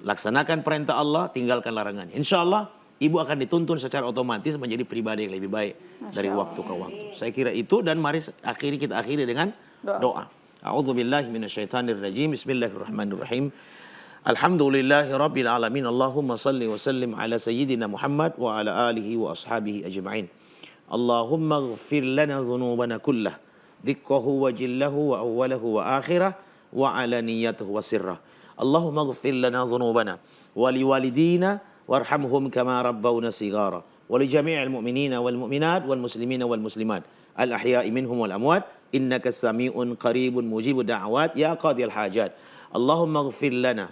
laksanakan perintah Allah, tinggalkan larangannya. Insya Allah ibu akan dituntun secara otomatis menjadi pribadi yang lebih baik dari waktu ke waktu. Saya kira itu, dan mari kita akhiri dengan doa. A'udzubillahi minasyaitonirrajim. Bismillahirrahmanirrahim. Alhamdulillahi rabbil alamin. Allahumma salli wa sallim ala sayyidina Muhammad wa ala alihi wa ashabihi ajma'in. Allahumma ighfir lana dhunubana kullah, dikkahu wa jillahu wa awwalahu wa akhirah wa alaniyatuhu wa sirrah. Allahumma ighfir lana dhunubana wa liwalidina warhamhum kama rabbawna sigara wa li jami'il mu'minina wal mu'minat wal muslimina wal muslimat al ahya'i minhum wal amwat innaka sami'un qaribun mujibud da'awat ya qadiyal hajat. Allahumma ighfir lana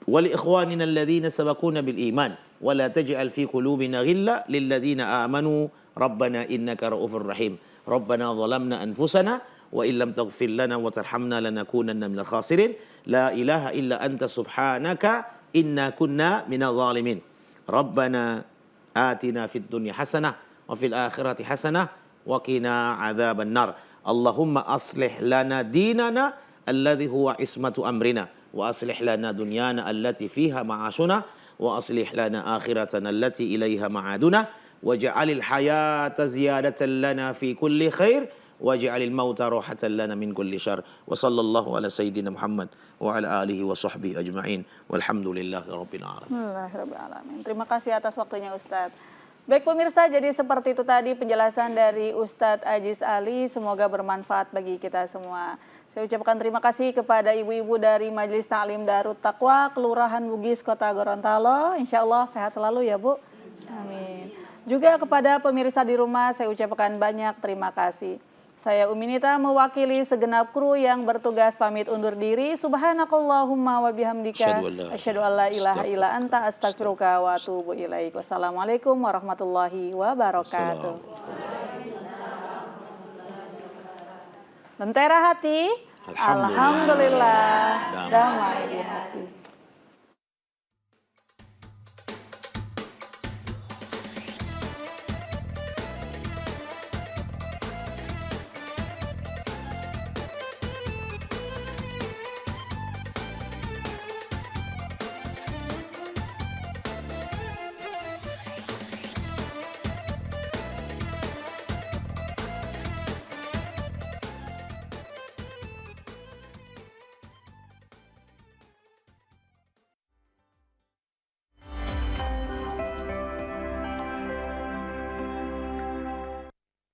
wa li ikhwanina alladhina sabaquna bil iman wa la taj'al fi qulubina ghilla lil ladzina amanu rabbana innaka ra'ufur rahim. Rabbana zalamna anfusana wa illam taghfir lana wa tarhamna lanakunanna minal khasirin. La ilaha illa anta subhanaka inna kunna minadh zalimin. Rabbana atina fid dunya hasanah wa fil akhirati hasanah wa qina adzaban nar. Allahumma aslih lana dinana alladhi huwa ismatu amrina wa aslih lana dunyana allati fiha ma'ashuna wa aslih lana akhiratana allati ilaiha ma'aduna. Waj'alil hayata ziyadatan lana fi kulli khair waj'alil mauta rahatan lana min kulli syarr. Wa sallallahu ala sayyidina Muhammad wa ala alihi wa sahbihi ajma'in. Walhamdulillahi rabbil alamin. Terima kasih atas waktunya Ustadz. Baik pemirsa, jadi seperti itu tadi penjelasan dari Ustadz Aziz Ali. Semoga bermanfaat bagi kita semua. Saya ucapkan terima kasih kepada ibu-ibu dari Majelis Ta'lim Darut Taqwa, Kelurahan Bugis, Kota Gorontalo. Insya Allah sehat selalu ya Bu. Amin. Juga kepada pemirsa di rumah saya ucapkan banyak terima kasih. Saya Uminita mewakili segenap kru yang bertugas pamit undur diri. Subhanakallahumma wa bihamdika asyhadu an la ilaha illa anta astaghfiruka wa atubu ilaik. Wassalamualaikum warahmatullahi wabarakatuh. Lentera hati, alhamdulillah damai di hati.